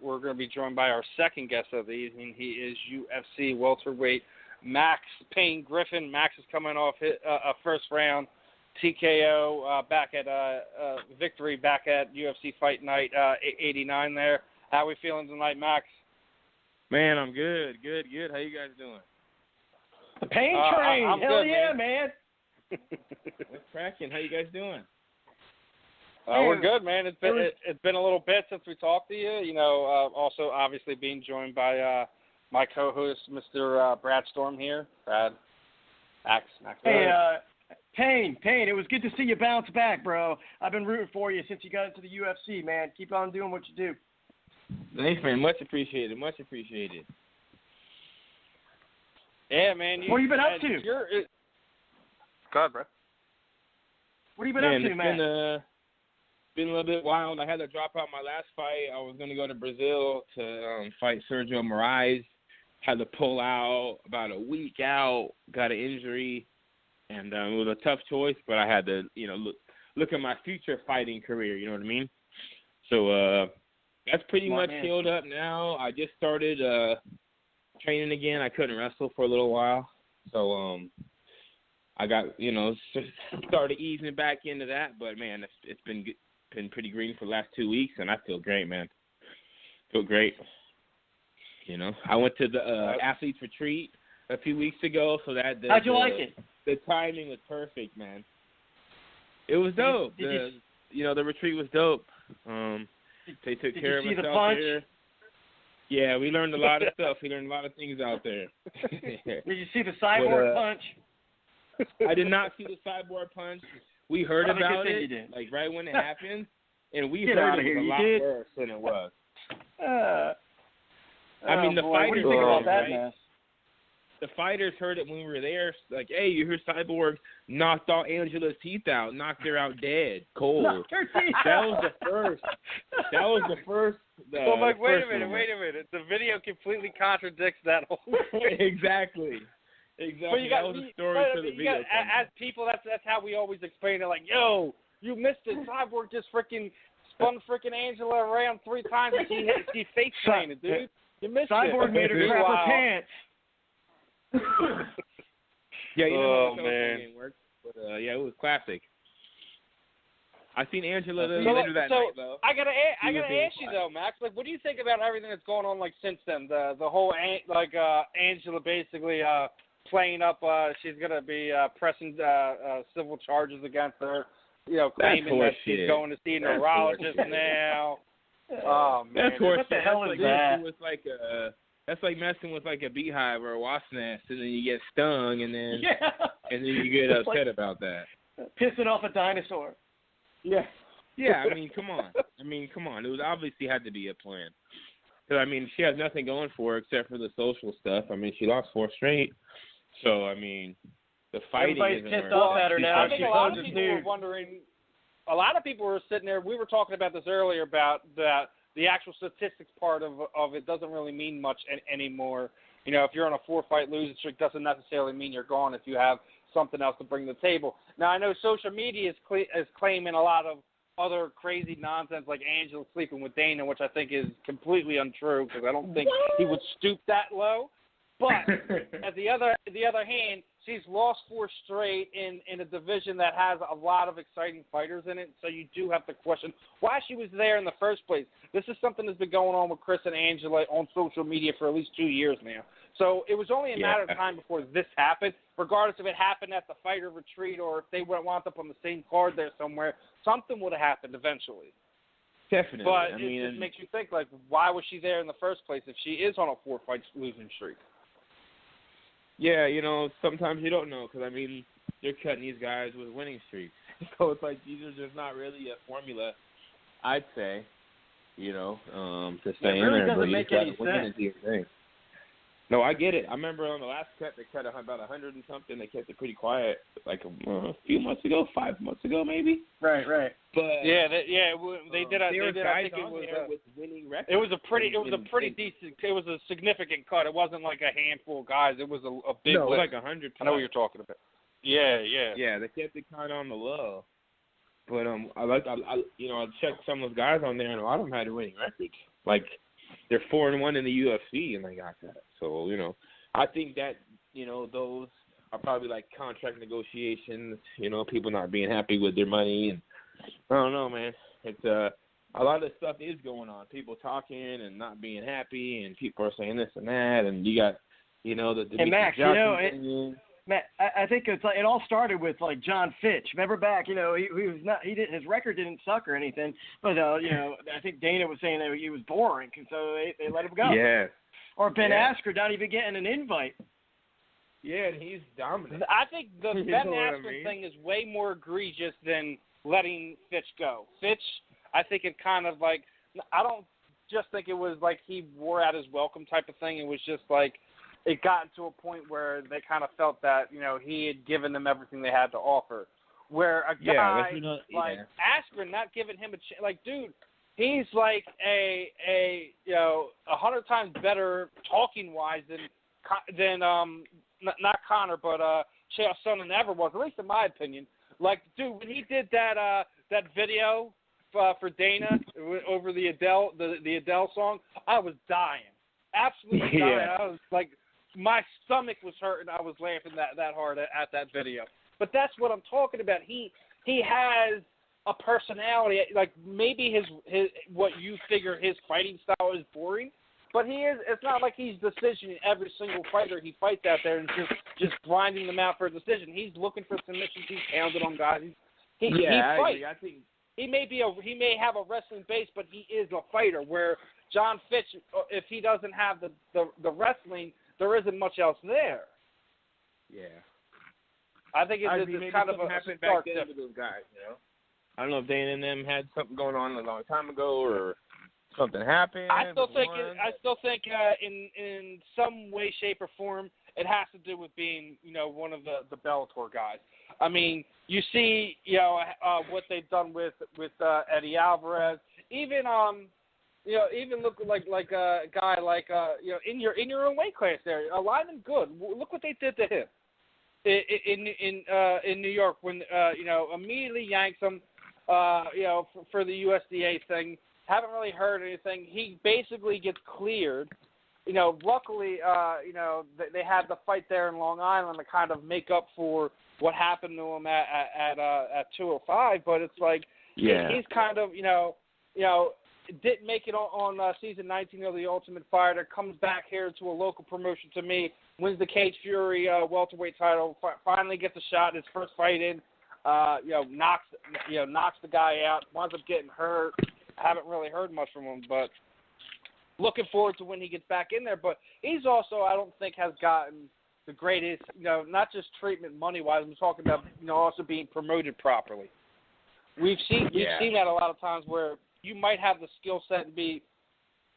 going to be joined by our second guest of the evening. He is UFC welterweight Max Payne Griffin. Max is coming off a first round TKO back at Victory back at UFC Fight Night 89 there. How are we feeling tonight, Max? Man, I'm good. How you guys doing? The Pain Train. I'm Hell good, yeah, man. What's cracking? How you guys doing? We're good, man. It's been a little bit since we talked to you. You know, also obviously being joined by my co-host, Mr. Brad Storm here. Brad, Max. Hey, Payne, it was good to see you bounce back, bro. I've been rooting for you since you got into the UFC, man. Keep on doing what you do. Thanks, man. Much appreciated. Yeah, man. What have you been up to? Go ahead, bro. What have you been up to, man? It's been a little bit wild. I had to drop out my last fight. I was going to go to Brazil to fight Sergio Moraes. Had to pull out about a week out. Got an injury, and it was a tough choice. But I had to, look at my future fighting career. You know what I mean? So that's pretty much healed up now. I just started training again. I couldn't wrestle for a little while, so I got started easing back into that. But man, it's been pretty green for the last 2 weeks, and I feel great, man. Feel great. I went to the athletes retreat a few weeks ago, so that how'd you like it? The timing was perfect, man. It was dope. The retreat was dope. They took care of us out there. Yeah, we learned a lot of stuff. We learned a lot of things out there. Did you see the cyborg punch? I did not see the cyborg punch. We heard about it, like right when it happened, and we heard it was a lot worse than it was. I mean, the fighters. What do you think about that, right? man? The fighters heard it when we were there. Like, hey, you hear Cyborg knocked all Angela's teeth out, knocked her out dead, cold. Knocked her teeth That was the first. I'm like, wait a minute. The video completely contradicts that whole thing. Exactly. That was the story for the video. As people, that's how we always explain it. Like, yo, you missed it. Cyborg just spun Angela around 3 times and she face planted, dude. You missed Cyborg it. made her crap her pants. Yeah, oh how man, game works. But yeah, it was classic. I seen Angela later that night, though. I gotta ask you though, Max. Like, what do you think about everything that's going on? Like since then, the whole Angela basically playing up. She's gonna be pressing civil charges against her. Claiming that she's going to see a neurologist now. Oh man, what the hell is that? That's like messing with like a beehive or a wasp nest, and then you get stung, and then you get upset about that. Pissing off a dinosaur. Yeah. I mean, come on. It was obviously had to be a plan. Because she has nothing going for her except for the social stuff. She lost 4 straight. So the fighting. Everybody's pissed off at her now. I think a lot of people were wondering. A lot of people were sitting there. We were talking about this earlier about that. The actual statistics part of it doesn't really mean much anymore. If you're on a 4-fight losing streak, doesn't necessarily mean you're gone if you have something else to bring to the table. Now, I know social media is claiming a lot of other crazy nonsense like Angela sleeping with Dana, which I think is completely untrue because I don't think he would stoop that low. But at the other hand, she's lost 4 straight in a division that has a lot of exciting fighters in it. So you do have to question why she was there in the first place. This is something that's been going on with Chris and Angela on social media for at least 2 years now. So it was only a matter of time before this happened, regardless if it happened at the fighter retreat or if they would wound up on the same card there somewhere. Something would have happened eventually. Definitely. But it just makes you think, like, why was she there in the first place if she is on a 4-fight losing streak? Yeah, sometimes you don't know because, they're cutting these guys with winning streaks. So it's like these are just not really a formula, I'd say, to stay in there. It really doesn't make any sense. No, I get it. I remember on the last cut, they cut about 100 and something. They kept it pretty quiet, like a few months ago, 5 months ago, maybe. Right. But they did. I think it was with winning records. It was a pretty decent. It was a significant cut. It wasn't like a handful of guys. It was a big. No, it was list. like 100. I know what you're talking about. Yeah. Yeah, they kept it kind of on the low. But I checked some of those guys on there, and a lot of them had winning records. Like they're 4-1 in the UFC, and they got that. So, I think that, those are probably like contract negotiations, people not being happy with their money. And I don't know, man. It's a lot of stuff is going on. People talking and not being happy, and people are saying this and that. And you got, the and Max, Matt, I think it's like it all started with like John Fitch. Remember back, he was not, his record didn't suck or anything, but I think Dana was saying that he was boring, and so they let him go. Yeah. Or Ben Askren not even getting an invite. Yeah, and he's dominant. I think the Ben Askren thing is way more egregious than letting Fitch go. Fitch, I think it kind of like, I don't just think it was like he wore out his welcome type of thing. It was just like it got to a point where they kind of felt that, he had given them everything they had to offer. Where a guy Askren not giving him a chance, like, dude, he's like a 100 times better talking wise than not Connor, but Chael Sonnen ever was, at least in my opinion. Like, dude, when he did that video for Dana over the Adele song, I was dying, absolutely dying. I was like, my stomach was hurting. I was laughing that hard at that video. But that's what I'm talking about. He has a personality. Like, maybe his what you figure his fighting style is boring, but he is. It's not like he's decisioning every single fighter he fights out there and just grinding them out for a decision. He's looking for submissions. He's pounding on guys. He fights. I think he may have a wrestling base, but he is a fighter. Where John Fitch, if he doesn't have the wrestling, there isn't much else there. Yeah. I think it's kind of a stark difference. Those guys, I don't know if Dana and them had something going on a long time ago or something happened. I still think in some way, shape, or form, it has to do with being one of the Bellator guys. I mean, you see what they've done with Eddie Alvarez. Even look like a guy like in your own weight class there, Lyman Good. Look what they did to him in New York when immediately yanks him for the USDA thing. Haven't really heard anything. He basically gets cleared. Luckily they had the fight there in Long Island to kind of make up for what happened to him at 205. But it's like he's kind of didn't make it on season 19 of The Ultimate Fighter, comes back here to a local promotion to me, wins the Cage Fury welterweight title, finally gets a shot, his first fight in, knocks the guy out, winds up getting hurt. Haven't really heard much from him, but looking forward to when he gets back in there. But he's also, I don't think, has gotten the greatest, not just treatment money-wise, I'm talking about, also being promoted properly. We've seen that a lot of times where you might have the skill set and be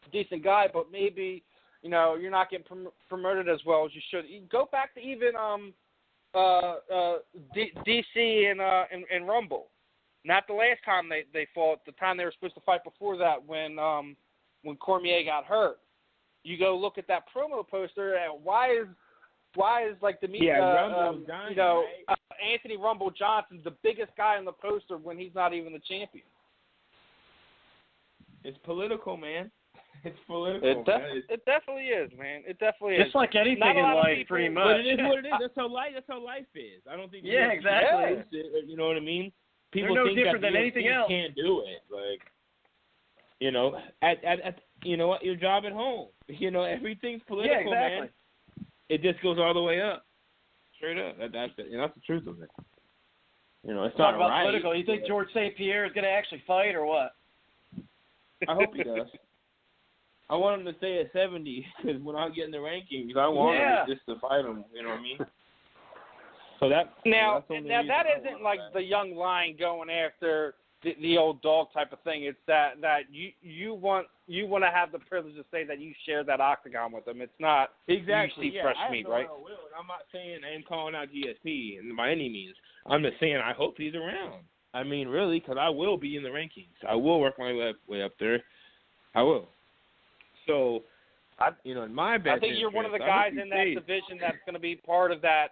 a decent guy, but maybe, you're not getting promoted as well as you should. You go back to even DC and Rumble. Not the last time they fought, the time they were supposed to fight before that when Cormier got hurt. You go look at that promo poster, and why is like Anthony Rumble Johnson the biggest guy on the poster when he's not even the champion? It's political, man. It's political. It definitely is, man. It definitely is. Just like anything in life, pretty much. But it is what it is. That's how life is. I don't think. Yeah, exactly. You know what I mean? People They're no think different that than anything else. Can't do it. Like, at your job at home. Everything's political, man. It just goes all the way up, straight up. That's the truth of it. It's not about right. Political. You think George St. Pierre is going to actually fight or what? I hope he does. I want him to stay at 70 because when I get in the rankings, I want him just to fight him. You know what I mean? So that isn't like the young lion going after the old dog type of thing. It's that you want to have the privilege to say that you share that octagon with them. It's not exactly you see fresh meat, right? I'm not saying I am calling out GSP by any means. I'm just saying I hope he's around. I mean, really, because I will be in the rankings. I will work my way up there. I will. So, in my best I think you're one of the guys in that division that's going to be part of that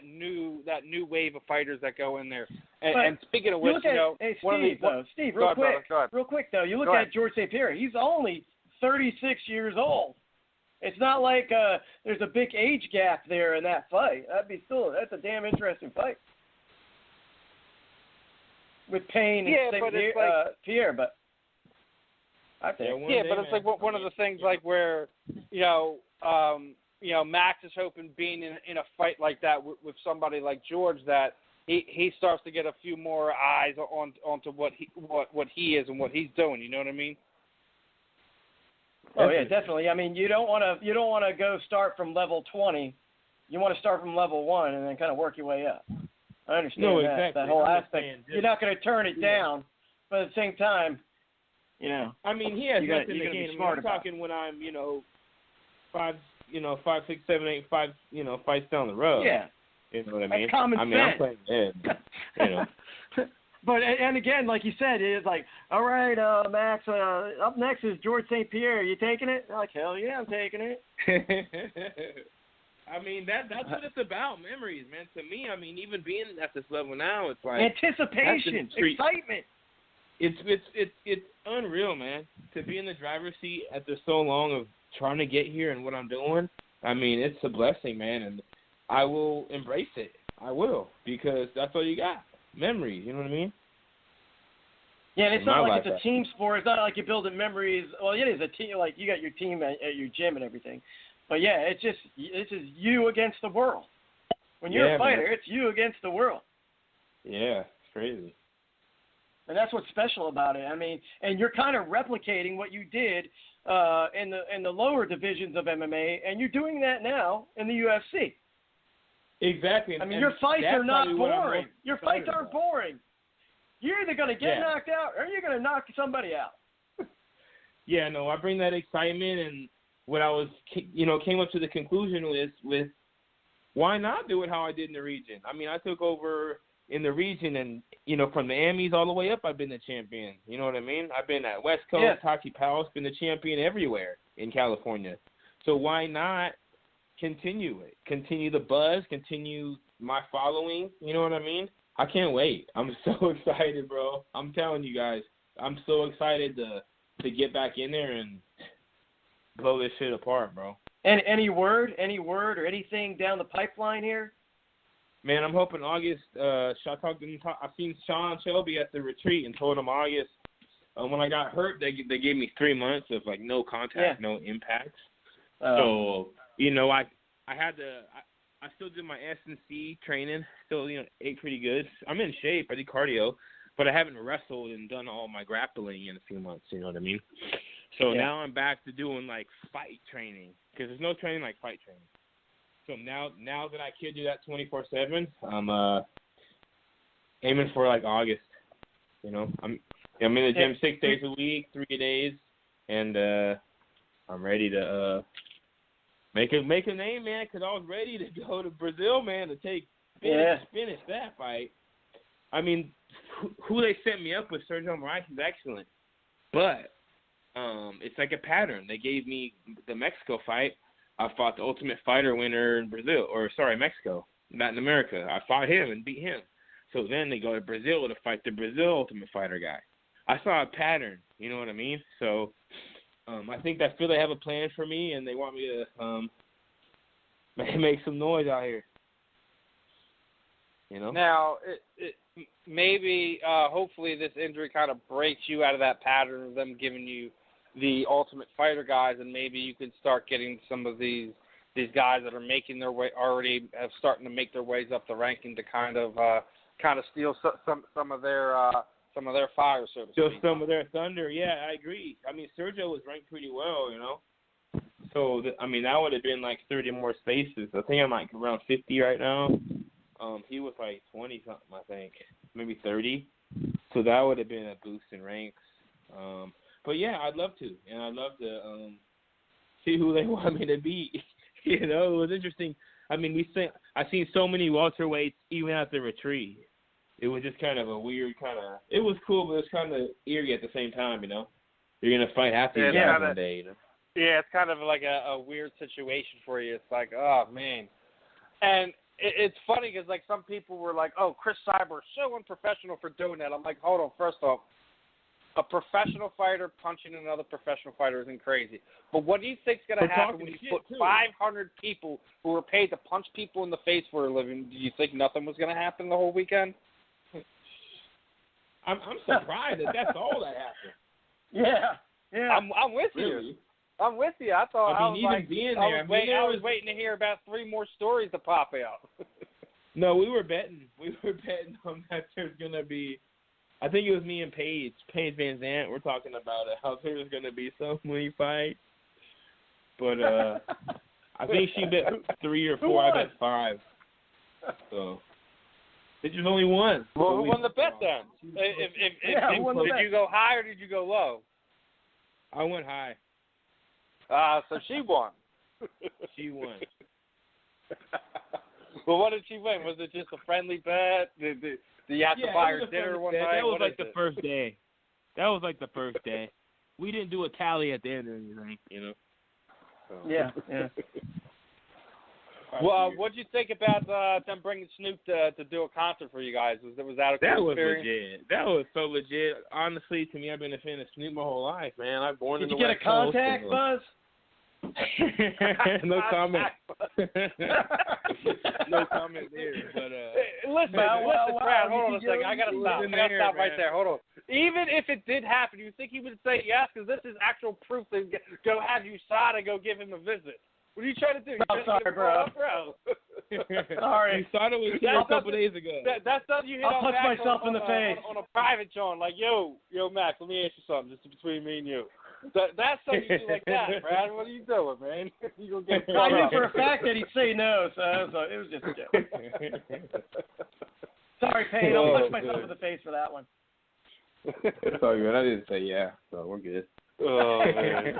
new wave of fighters that go in there. And speaking of which, Steve, real quick though, you look at George St. Pierre. He's only 36 years old. It's not like there's a big age gap there in that fight. That's a damn interesting fight. With Payne and Pierre, but I think but it's like one of the things like where Max is hoping being in a fight like that with somebody like George that he starts to get a few more eyes onto what he is and what he's doing. You know what I mean? Oh yeah, definitely. I mean, you don't want to go start from level 20. You want to start from level 1 and then kind of work your way up. I understand that whole aspect. You're not going to turn it down, but at the same time, I mean, he has nothing to gain. I'm talking when I'm, 5, 6, 7, 8, 5, fights down the road. Yeah. You know what I mean? That's common sense. I'm playing dead. But and again, like you said, it's like, all right, Max. Up next is George St. Pierre. You taking it? Like, hell yeah, I'm taking it. I mean, that's what it's about, memories, man. To me, I mean, even being at this level now, it's like anticipation, excitement. It's unreal, man. To be in the driver's seat after so long of trying to get here and what I'm doing. I mean, it's a blessing, man, and I will embrace it. I will, because that's all you got. Memories, you know what I mean? Yeah, and it's not like it's a team sport. It's not like you're building memories. Well, it is a team. Like you got your team at your gym and everything. But yeah, it's just you against the world. When you're a fighter, it's you against the world. Yeah, it's crazy. And that's what's special about it. I mean, and you're kind of replicating what you did in the lower divisions of MMA, and you're doing that now in the UFC. Exactly. I mean, your fights are not boring. Your fights aren't boring. You're either going to get knocked out or you're going to knock somebody out. Yeah, no, I bring that excitement, and what I was, came up to the conclusion with why not do it how I did in the region? I mean, I took over in the region, and, from the Amis all the way up, I've been the champion. You know what I mean? I've been at West Coast, Taki Powell's been the champion everywhere in California. So why not continue it? Continue the buzz, continue my following, you know what I mean? I can't wait. I'm so excited, bro. I'm telling you guys, I'm so excited to get back in there and blow this shit apart, bro. And any word or anything down the pipeline here? Man, I'm hoping August. I've seen Sean Shelby at the retreat and told him August. When I got hurt, they gave me 3 months of like no contact, no impacts. So I still did my S&C training. Still ate pretty good. I'm in shape. I did cardio, but I haven't wrestled and done all my grappling in a few months. You know what I mean? So now I'm back to doing like fight training because there's no training like fight training. So now that I can do that 24/7, I'm aiming for like August. I'm in the gym 6 days a week, 3 days, and I'm ready to make a name, man. Because I was ready to go to Brazil, man, to finish that fight. I mean, who they sent me up with, Sergio Moraes, is excellent, but it's like a pattern. They gave me the Mexico fight. I fought the Ultimate Fighter winner in Mexico, not in America. I fought him and beat him. So then they go to Brazil to fight the Brazil Ultimate Fighter guy. I saw a pattern, you know what I mean? So I feel they have a plan for me, and they want me to make some noise out here. Now, it maybe, hopefully this injury kind of breaks you out of that pattern of them giving you the Ultimate Fighter guys, and maybe you can start getting some of these guys that are making their way starting to make their ways up the ranking to kind of steal some of their fire, so to speak. Just some of their thunder. Yeah, I agree. I mean, Sergio was ranked pretty well, So that would have been like 30 more spaces. I think I'm like around 50 right now. He was like 20 something, I think, maybe 30. So that would have been a boost in ranks. But yeah, I'd love to, and I'd love to see who they want me to beat. It was interesting. I mean, I've seen so many welterweights even at the retreat. It was just kind of a weird it was cool, but it was kind of eerie at the same time, You're going to fight half these guys one day, Yeah, it's kind of like a weird situation for you. It's like, oh, man. And it's funny because, like, some people were like, oh, Chris Cyber is so unprofessional for doing that. I'm like, hold on, first off, a professional fighter punching another professional fighter isn't crazy. But what do you think's going to happen when you put 500 people who are paid to punch people in the face for a living? Do you think nothing was going to happen the whole weekend? I'm surprised that's all that happened. Yeah. I'm with really? you. I'm with you. I thought I was waiting to hear about 3 more stories to pop out. No, we were betting. On that there's going to be, I think it was me and Paige Van Zandt. We're talking about how there was going to be so many fights. But I think she bet 3 or 4. I bet 5. So it's just only one. Well, who won the bet then? Did you go high or did you go low? I went high. So she won. She won. Well, what did she win? Was it just a friendly bet? Did you have to buy her dinner one night? That was like the first day. That was like the first day. We didn't do a tally at the end or anything, you know. So. Yeah. Well, what did you think about them bringing Snoop to do a concert for you guys? Was that a cool experience? Legit. That was so legit. Honestly, to me, I've been a fan of Snoop my whole life, man. I've born in the West Coast. Did you get a contact, Buzz? No comment. No comment there. But listen, Brad, hold on a second. I gotta stop right there. Hold on. Even if it did happen, you think he would say yes? Because this is actual proof that go have you side and go give him a visit. What are you trying to do? I'm sorry, bro. Sorry. You thought it was here a couple days ago. That's something you hit I'll punch myself in the face on a private joint. Like, yo, Max, let me ask you something, just between me and you. That's something you do like that, Brad. What are you doing, man? You gonna get I knew for a fact that he'd say no, so it was just a joke. Sorry, Payne. I'll punch myself in the face for that one. It's all good. I didn't say yeah, so we're good. Oh, man.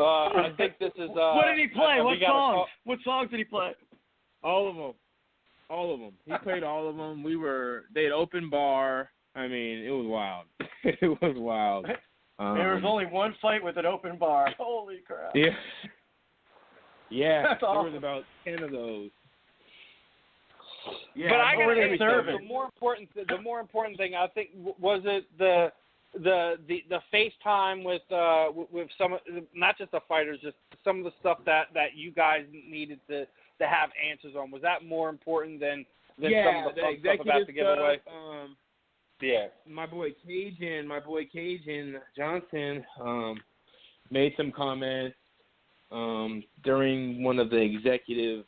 I think this is. What did he play? What songs? What songs did he play? All of them. He played all of them. They had open bar. I mean, it was wild. It was wild. There was only one fight with an open bar. Holy crap. Yeah. Yeah. That's awesome. There was about 10 of those. Yeah, but I got to say, the more important thing I think was it the FaceTime with some, not just the fighters, just some of the stuff that you guys needed to have answers on. Was that more important than some of the stuff about the giveaway? Yeah. My boy Cajun Johnson made some comments during one of the executive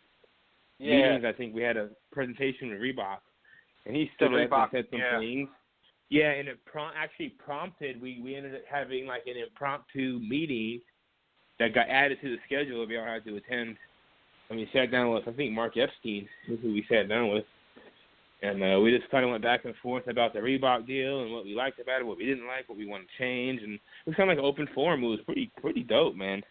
meetings. I think we had a presentation with Reebok, and he stood up and said some things. Yeah, and it actually prompted, we ended up having like an impromptu meeting that got added to the schedule that we all had to attend. And we sat down with, I think, Mark Epstein, who we sat down with. And we just kind of went back and forth about the Reebok deal and what we liked about it, what we didn't like, what we want to change. And it was kind of like an open forum. It was pretty dope, man.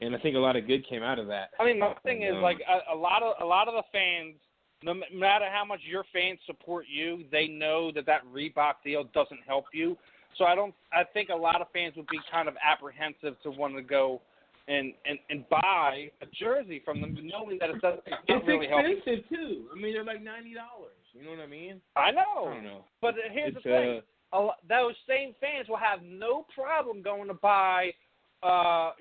And I think a lot of good came out of that. I mean, the thing is, like, a lot of the fans, no matter how much your fans support you, they know that Reebok deal doesn't help you. So I think a lot of fans would be kind of apprehensive to want to go and buy a jersey from them, knowing that it doesn't really help. It's expensive too. I mean, they're like $90. You know what I mean? I know. I don't know. But here's the thing: those same fans will have no problem going to buy, a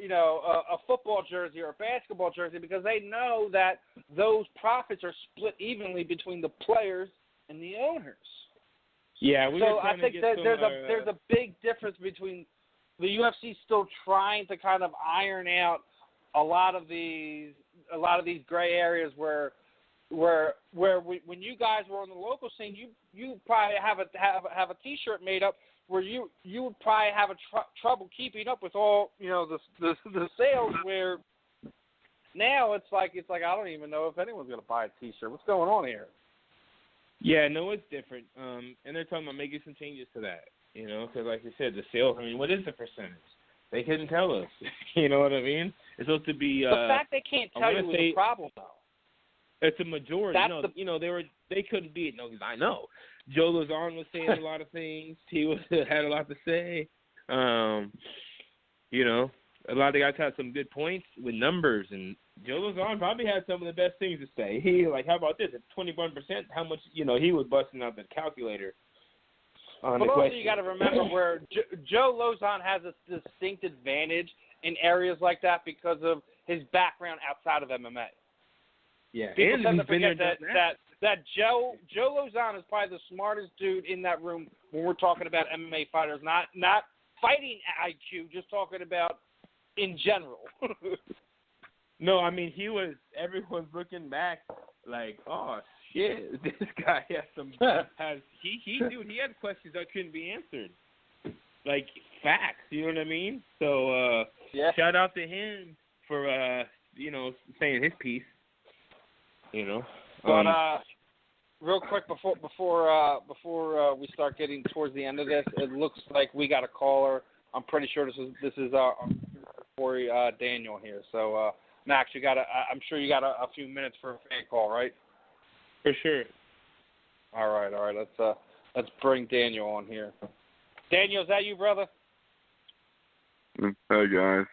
football jersey or a basketball jersey because they know that those profits are split evenly between the players and the owners. Yeah, so I think that there's a big difference between the UFC still trying to kind of iron out a lot of these gray areas where when you guys were on the local scene, you probably have a T-shirt made up where you would probably have trouble keeping up with all the sales. Where now it's like I don't even know if anyone's gonna buy a T-shirt. What's going on here? Yeah, no, it's different. And they're talking about making some changes to that. Because like you said, the sales. I mean, what is the percentage? They couldn't tell us. You know what I mean? It's supposed to be. The fact they can't tell you is a problem, though. It's a majority. They couldn't be it. No, because I know Joe Lozon was saying a lot of things. He had a lot to say. A lot of the guys had some good points with numbers, and Joe Lozon probably had some of the best things to say. He how about this? At 21%, how much? He was busting out the calculator. But also you got to remember where Joe Lozon has a distinct advantage in areas like that because of his background outside of MMA. Yeah, People tend to forget that Joe Lozon is probably the smartest dude in that room when we're talking about MMA fighters, not fighting IQ, just talking about in general. No, I mean everyone's looking back like, oh shit, this guy has he had questions that couldn't be answered. Like facts, you know what I mean? So shout out to him for saying his piece. But real quick before we start getting towards the end of this, it looks like we got a caller. I'm pretty sure this is Corey Daniel here. So Max, I'm sure you got a few minutes for a fan call, right? For sure. All right. Let's bring Daniel on here. Daniel, is that you, brother? Hey guys.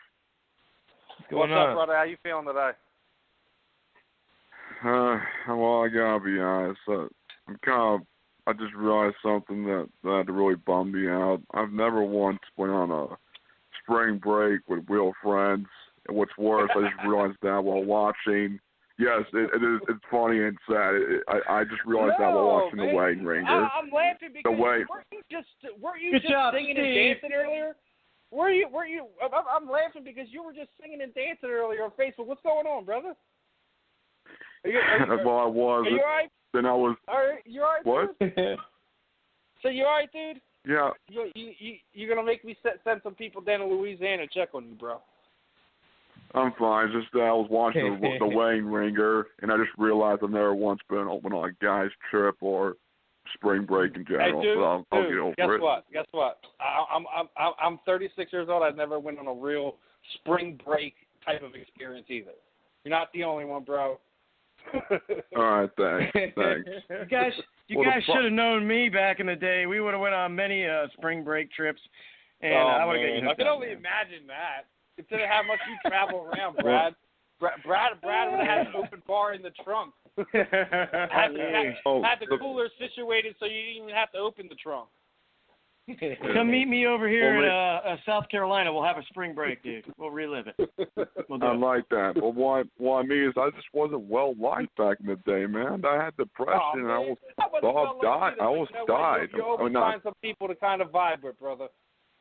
What's up, brother? How you feeling today? Well, I gotta be honest. I just realized something that really bummed me out. I've never once went on a spring break with real friends. And what's worse, I just realized that while watching. Yes, it's funny and sad. I just realized that while watching the Wedding Ringer. I'm laughing because weren't you just singing and dancing earlier? Were you? I'm laughing because you were just singing and dancing earlier on Facebook. What's going on, brother? Well, I was. Are you all right? Then I was. All right, you all right, what? Dude? So you all right, dude? Yeah. You're gonna make me send some people down to Louisiana to check on you, bro. I'm fine. Just I was watching the Wedding Ringer, and I just realized I've never once been on a guy's trip or spring break in general. Hey, dude, so I'll get over it. Guess what? I'm 36 years old. I've never went on a real spring break type of experience either. You're not the only one, bro. All right, thanks. You guys should have known me back in the day. We would have went on many spring break trips, and I would have got you. I can only imagine that. Consider how much you travel around, Brad. Brad would have had an open bar in the trunk. had the cooler situated so you didn't even have to open the trunk. Come meet me over here in South Carolina. We'll have a spring break, dude. We'll relive it. I like that. But what I mean is I just wasn't well liked back in the day, man. I had depression and I almost died. You always find some people to kind of vibe with, brother.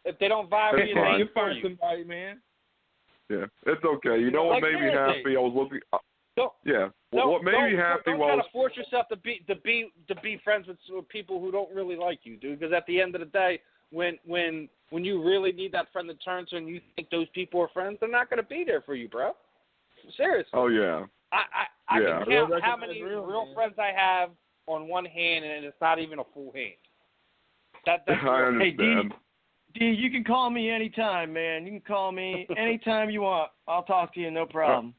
If they don't vibe with you, then you find somebody, man. Yeah, it's okay. You know what made me happy? I was looking. What made me happy was. Don't try to force yourself to be friends with people who don't really like you, dude. Because at the end of the day, when you really need that friend to turn to, and you think those people are friends, they're not going to be there for you, bro. Seriously. Oh yeah. I can count how many real friends I have on one hand, and it's not even a full hand. That's I understand. Hey, D, you can call me anytime, man. You can call me anytime you want. I'll talk to you, no problem.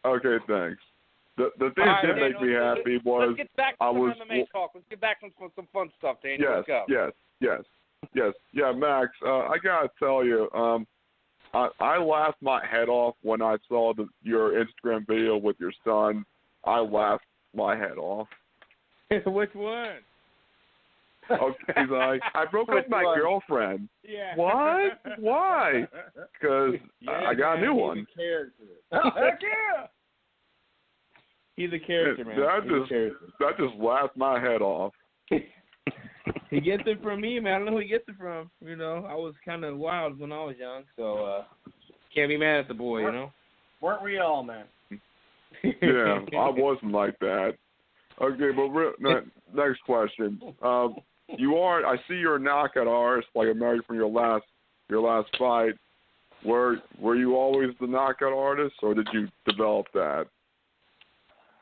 Okay, thanks. The thing that did make me happy was let's get back to MMA talk. Let's get back to some fun stuff, Daniel. Let's go. Yes. Yeah, Max, I got to tell you, I laughed my head off when I saw your Instagram video with your son. I laughed my head off. Which one? Okay, I broke up with my girlfriend. Yeah. What? Why? Because I got a new one. He's a character. Heck yeah! He's a character, man. That just laughed my head off. He gets it from me, man. I don't know who he gets it from. You know, I was kind of wild when I was young, so can't be mad at the boy, you know? Weren't we all, man? Yeah, I wasn't like that. Okay, but next question. I see you're a knockout artist, like American from your last fight. Were you always the knockout artist, or did you develop that?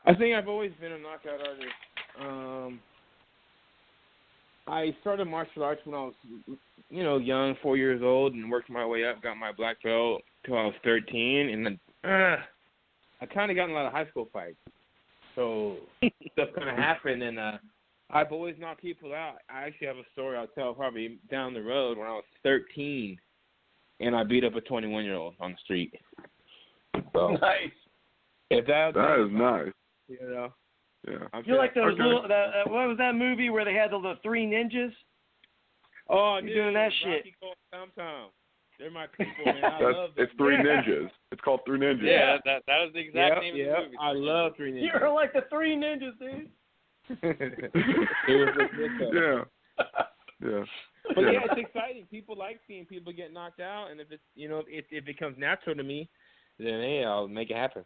I think I've always been a knockout artist. I started martial arts when I was, young, 4 years old, and worked my way up. Got my black belt till I was 13, and then I kind of got in a lot of high school fights. So stuff kind of happened, and I've always knocked people out. I actually have a story I'll tell probably down the road when I was 13, and I beat up a 21-year-old on the street. So, nice. That is nice. You know. Yeah. You're like those little. What was that movie where they had the three ninjas? Oh, You're doing that shit. Rocky Cole, Tom. They're my people, man. I love them. It's Three Ninjas. It's called Three Ninjas. Yeah, that is the exact name of the movie. I love Three Ninjas. You're like the Three Ninjas, dude. Yeah. But yeah, it's exciting. People like seeing people get knocked out, and if it's if it comes natural to me, then hey, I'll make it happen.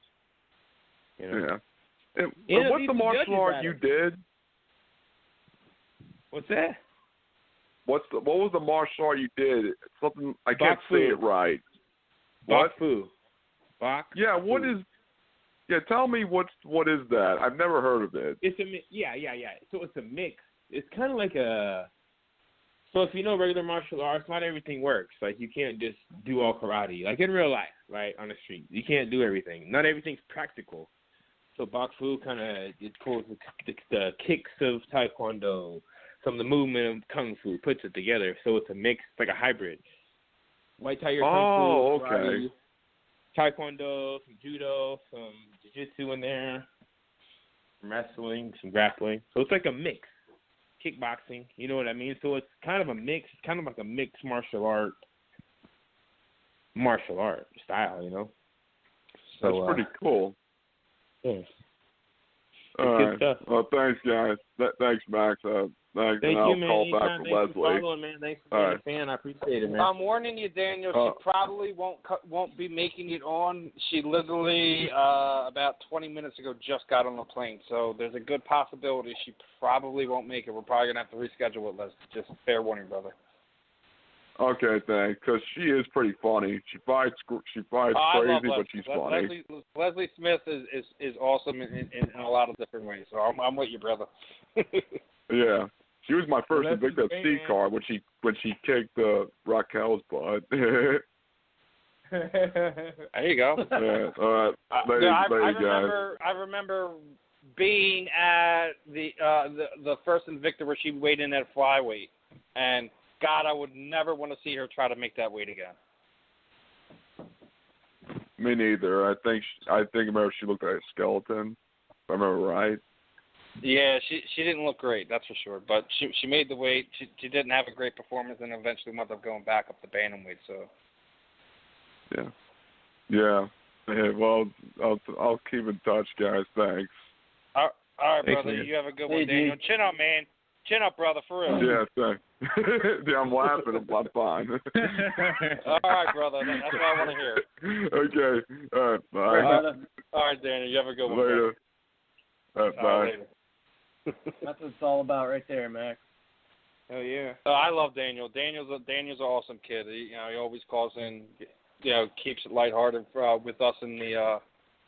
You know? Yeah. And what's the martial art you did? What's that? What was the martial art you did? Something I can't say it right. Bok Fu. Bok. Yeah. What is? Yeah. Tell me what is that? I've never heard of it. It's a yeah. So it's a mix. It's kind of like a. So if you know regular martial arts, not everything works. Like you can't just do all karate. Like in real life, right on the street, you can't do everything. Not everything's practical. So Bok Fu kind of it pulls the kicks of Taekwondo, some of the movement of Kung Fu, puts it together. So it's a mix, like a hybrid. White Tiger Kung Fu, karate, Taekwondo, some Judo, some Jiu-Jitsu in there, some wrestling, some grappling. So it's like a mix. Kickboxing, you know what I mean? So it's kind of a mix. It's kind of like a mixed martial art style, you know? So, that's pretty cool. Yeah. All right. Good stuff. Well, thanks, guys. Thanks, Max. Thanks. Thank and you, I'll man. call Anytime. back Thanks for Leslie. for following, man. Thanks for being a fan. I appreciate it, man. I'm warning you, Daniel. She probably won't be making it on. She literally about 20 minutes ago just got on the plane, so there's a good possibility she probably won't make it. We're probably gonna have to reschedule it, Leslie. Just fair warning, brother. Okay, thanks. Because she is pretty funny. She fights crazy, but she's funny. Leslie Smith is awesome in a lot of different ways. So I'm with you, brother. Yeah. She was my first Invicta C card when she kicked Raquel's butt. There you go. Yeah. All right. I remember being at the first Invicta where she weighed in at flyweight, and God, I would never want to see her try to make that weight again. Me neither. I think remember she looked like a skeleton. If I remember right. Yeah, she didn't look great, that's for sure. But she made the weight. She didn't have a great performance, and eventually wound up going back up to bantamweight. So. Yeah. Well, I'll keep in touch, guys. Thanks. All right, Thanks, brother. man. You have a good one, Daniel. Chin up, man. Chin up, brother, for real. Yeah, thanks. Yeah, I'm laughing. I'm fine. All right, brother. That's what I want to hear. Okay. All right. Bye. All right, Daniel. You have a good one. Later. Bye. Later. That's what it's all about right there, Max. Hell yeah. I love Daniel. Daniel's an awesome kid. He always calls in, keeps it lighthearted with us in the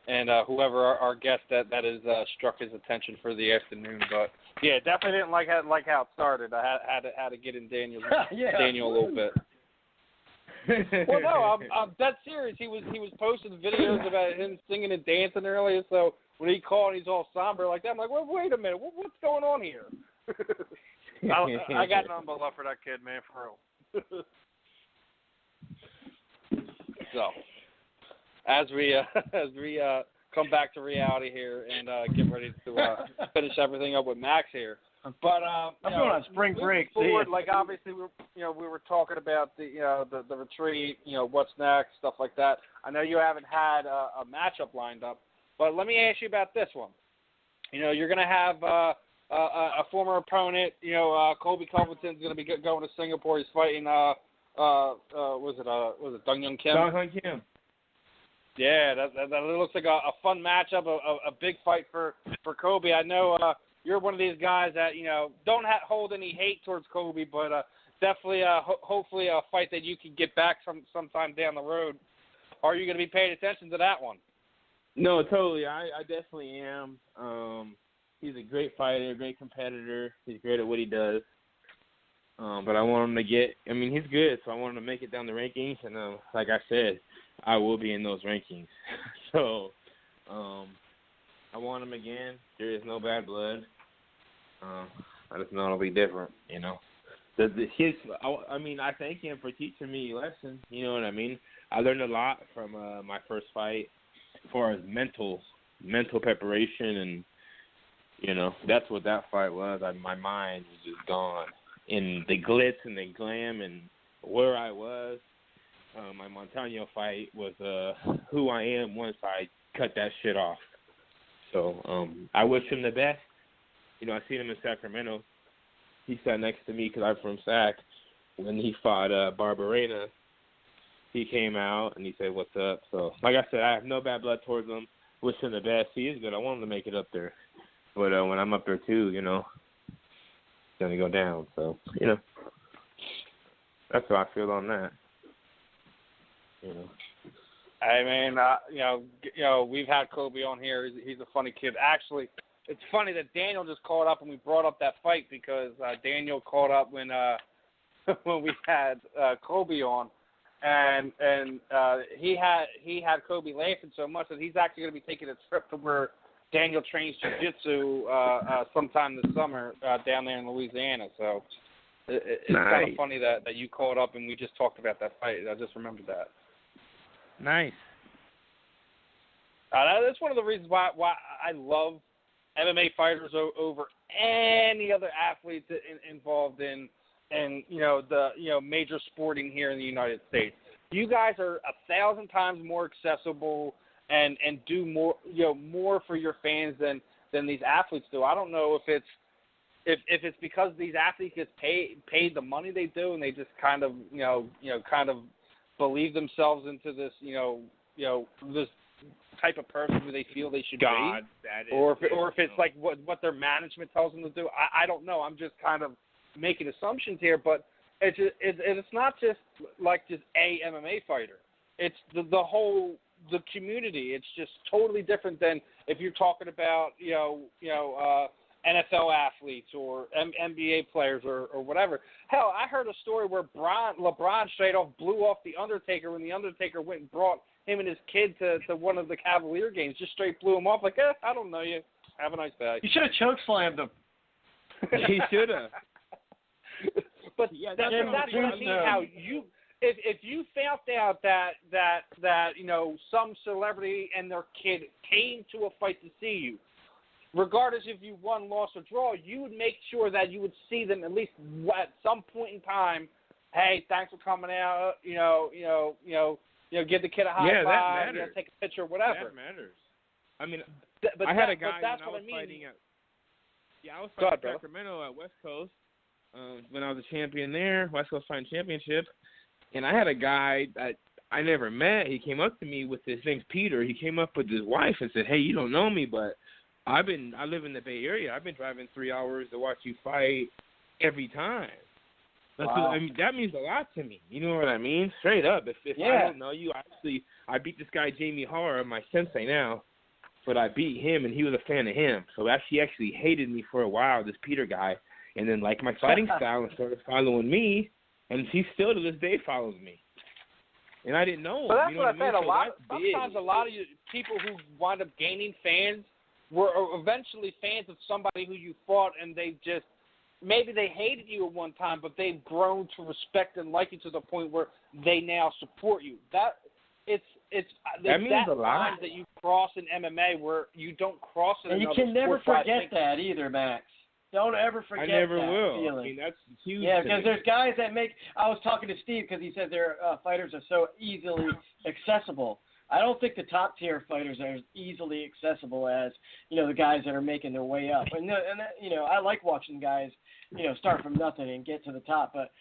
and whoever our guest that has struck his attention for the afternoon. But yeah, definitely didn't like how it started. I had to get in Daniel a little bit. Well, no, I'm dead serious. He was posting videos about him singing and dancing earlier. So when he called, he's all somber like that. I'm like, well, wait a minute, what's going on here? I got nothing but love for that kid, man, for real. So, as we come back to reality here and get ready to finish everything up with Max here. But I'm going on spring break. Forward, like obviously we were talking about the retreat, what's next, stuff like that. I know you haven't had a matchup lined up, but let me ask you about this one. You're going to have a former opponent. Colby Covington's going to be going to Singapore. He's fighting. Was it Dong Hyun Kim? Dong Hyun Kim. Yeah, that looks like a fun matchup, a big fight for Colby. I know you're one of these guys that don't hold any hate towards Colby, but definitely, hopefully, a fight that you can get back sometime down the road. Are you going to be paying attention to that one? No, totally. I definitely am. He's a great fighter, great competitor. He's great at what he does. But I want him to he's good, so I want him to make it down the rankings. And like I said, I will be in those rankings. So I want him again. There is no bad blood. I just know it'll be different, I thank him for teaching me a lesson. You know what I mean? I learned a lot from my first fight as far as mental preparation, and that's what that fight was. My mind was just gone. and the glitz and the glam and where I was. My Montano fight was who I am once I cut that shit off. So I wish him the best. You know, I seen him in Sacramento. He sat next to me because I'm from Sac. When he fought Barberena, he came out and he said, "What's up?" So, like I said, I have no bad blood towards him. Wish him the best. He is good. I want him to make it up there. But when I'm up there too, you know, it's going to go down. So, you know, that's how I feel on that. You know. Hey, man, you know, we've had Kobe on here. He's a funny kid. Actually, it's funny that Daniel just called up and we brought up that fight because Daniel called up when when we had Kobe on, and he had Kobe laughing so much that he's actually going to be taking a trip to where Daniel trains jiu-jitsu sometime this summer down there in Louisiana. So it's kind of funny that you called up and we just talked about that fight. I just remembered that. Nice. That's one of the reasons why I love MMA fighters over any other athletes involved in major sporting here in the United States. You guys are 1,000 times more accessible and do more for your fans than these athletes do. I don't know if it's because these athletes get paid the money they do and they just kind of believe themselves into this this type of person who they feel they should be, or if it's like what their management tells them to do. I don't know. I'm just kind of making assumptions here, but it's not just a MMA fighter. It's the whole community. It's just totally different than if you're talking about NFL athletes or NBA players or whatever. Hell, I heard a story where LeBron straight off blew off The Undertaker when The Undertaker went and brought him and his kid to one of the Cavalier games. Just straight blew him off like, I don't know you. Have a nice day. You should have chokeslammed him. He should have. But that's what I mean. How you, if you found out that some celebrity and their kid came to a fight to see you, regardless if you won, lost, or draw, you would make sure that you would see them at least at some point in time. Hey, thanks for coming out. Give the kid a high five. Take a picture, whatever. That matters. I mean, I had a guy that's when I was what I mean. fighting at. Yeah, I was fighting in Sacramento at West Coast when I was a champion there, West Coast Fighting Championship, and I had a guy that I never met. He came up to me with his name's Peter. He came up with his wife and said, "Hey, you don't know me, but I live in the Bay Area. I've been driving 3 hours to watch you fight every time." Wow. I mean, that means a lot to me. You know what I mean? Straight up. If I don't know you, I beat this guy Jamie Hara, my sensei now, but I beat him and he was a fan of him. So he actually hated me for a while, this Peter guy, and then liked my fighting style and started following me, and he still to this day follows me. And I didn't know him. But that's you know what I said. So Sometimes a lot of people who wind up gaining fans were eventually fans of somebody who you fought, and maybe they hated you at one time, but they've grown to respect and like you to the point where they now support you. That means a lot. Line that you cross in MMA where you don't cross in and another you can never sport. forget that either, Max. Don't ever forget that I never will. feeling. I mean, that's huge. Yeah, because there's guys that I was talking to Steve because he said their fighters are so easily accessible. I don't think the top tier fighters are as easily accessible as the guys that are making their way up. And I like watching guys start from nothing and get to the top. But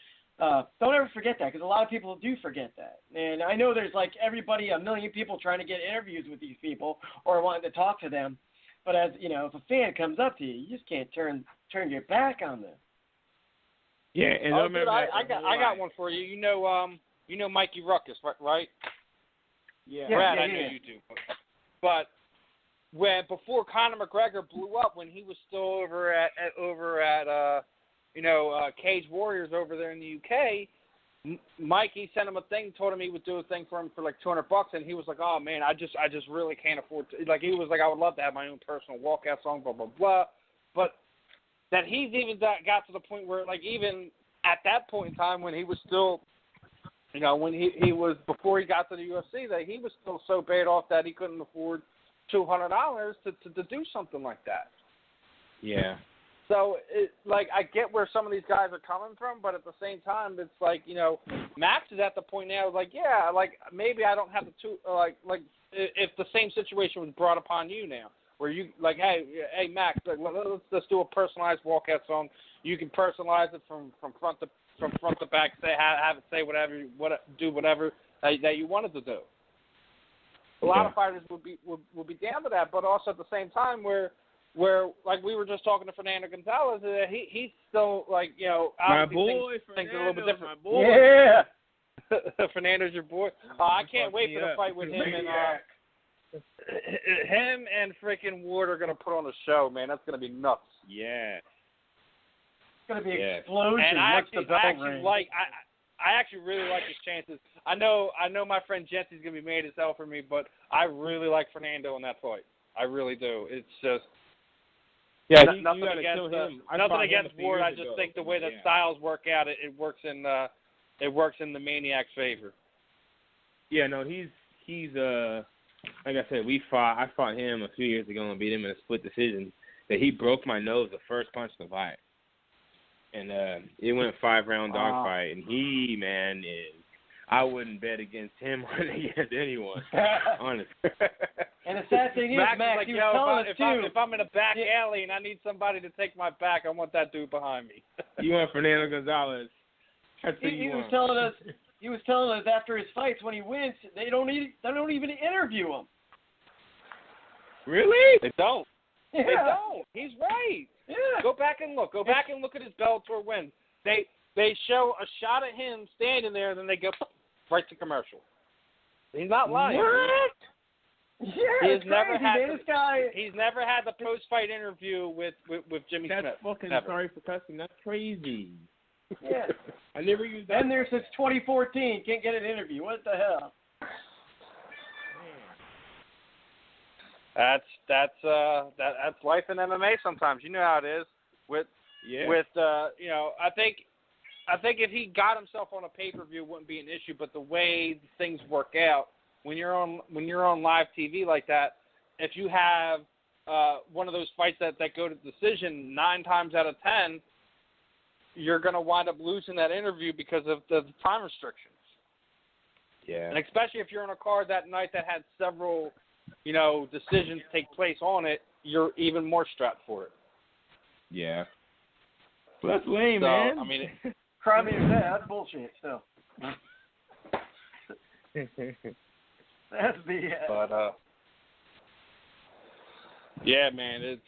don't ever forget that because a lot of people do forget that. And I know there's a million people trying to get interviews with these people or wanting to talk to them. But as if a fan comes up to you, you just can't turn your back on them. Yeah, and I got one for you. You know Mikey Ruckus, right? Yeah. Brad, I know you do. But before Conor McGregor blew up, when he was still over at Cage Warriors over there in the UK, Mikey sent him a thing, told him he would do a thing for him for like $200, and he was like, "Oh man, I just really can't afford to." Like he was like, "I would love to have my own personal walkout song, blah blah blah," but that he's even got to the point where like even at that point in time when he was still. When he was before he got to the UFC, that he was still so bad off that he couldn't afford $200 to do something like that. Yeah. So, I get where some of these guys are coming from, but at the same time, it's like, Max is at the point now, maybe I don't have the if the same situation was brought upon you now, where you, hey, Max, let's do a personalized walkout song. You can personalize it from front to back, have it say whatever, do whatever that you wanted to do. A lot of fighters would be down to that, but also at the same time where like we were just talking to Fernando Gonzalez, he's still my boy things a little bit different. My boy. Yeah. Fernando's your boy. I can't wait for the fight with him and freaking Ward are gonna put on a show, man. That's gonna be nuts. Yeah. It's gonna be an explosion. And I actually really like his chances. I know my friend Jesse's gonna be mad as hell for me, but I really like Fernando in that fight. I really do. It's just nothing against Ward. I just think the way that styles work out, it works in the Maniac's favor. Yeah, no, he's like I said, I fought him a few years ago and beat him in a split decision. That he broke my nose the first punch of the fight. And it went 5-round dogfight, and he, man, I wouldn't bet against him or against anyone, honestly. And the sad thing is, Max, he was telling us too. If I'm in a back alley and I need somebody to take my back, I want that dude behind me. You want Fernando Gonzalez? He was telling us. He was telling us after his fights when he wins, they don't even interview him. Really? They don't. Yeah. They don't. He's right. Yeah. Go back and look. Go back and look at his Bellator wins. They show a shot of him standing there, and then they go right to commercial. He's not lying. What? Yeah, He's never had the post-fight interview with Jimmy Smith. That's fucking sorry for cussing. That's crazy. Yeah. I never used that. Been there since 2014. Can't get an interview. What the hell? That's life in MMA sometimes. You know how it is. I think if he got himself on a pay-per-view, it wouldn't be an issue. But the way things work out, when you're on live TV like that, if you have one of those fights that go to decision 9 times out of 10, you're going to wind up losing that interview because of the time restrictions. Yeah. And especially if you're on a card that night that had several, decisions take place on it, you're even more strapped for it. Yeah. Well, that's lame, so, man. I mean, cry me to that. That's bullshit. Still. That's BS. But yeah, man, it's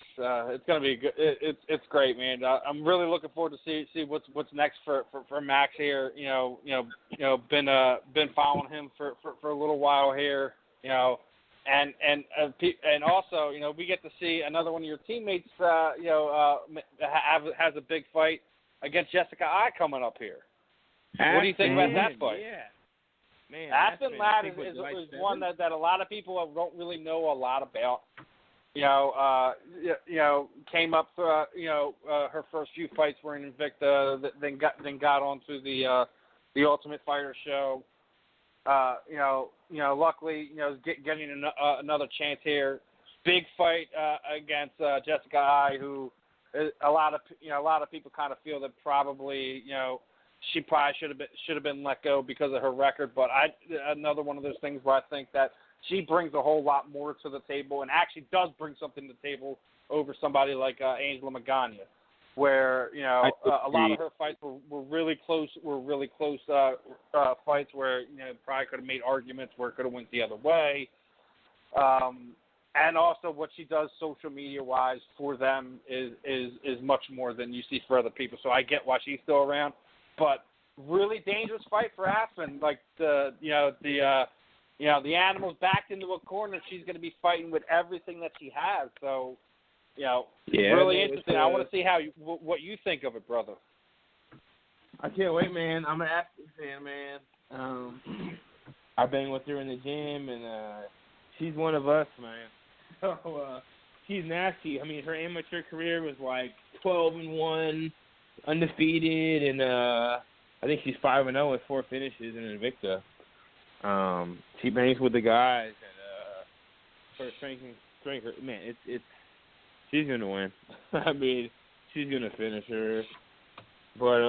gonna be good. It's great, man. I'm really looking forward to see what's next for Max here. Been following him for a little while here. And also, we get to see another one of your teammates, has a big fight against Jessica Ai coming up here. What do you think about that fight? Yeah. Man, Aspen Ladd is one that a lot of people don't really know a lot about. Came up her first few fights were in Invicta, then got onto the Ultimate Fighter show. Luckily, getting another chance here. Big fight against Jessica Ai, who a lot of people kind of feel that probably she probably should have been let go because of her record. But another one of those things where I think that she brings a whole lot more to the table and actually does bring something to the table over somebody like Angela Magana, where a lot of her fights were really close. Fights where probably could have made arguments where it could have went the other way. And also what she does social media wise for them is much more than you see for other people. So I get why she's still around, but really dangerous fight for Aspen. Like the animal's backed into a corner. She's going to be fighting with everything that she has. So, really interesting. I want to see what you think of it, brother. I can't wait, man. I'm an Aspen fan, man. I bang with her in the gym, and she's one of us, man. So she's nasty. I mean, her amateur career was like 12-1, undefeated, and I think she's 5-0 with 4 finishes in Invicta. She bangs with the guys, and her strength, man, it's she's gonna win. I mean, she's gonna finish her. But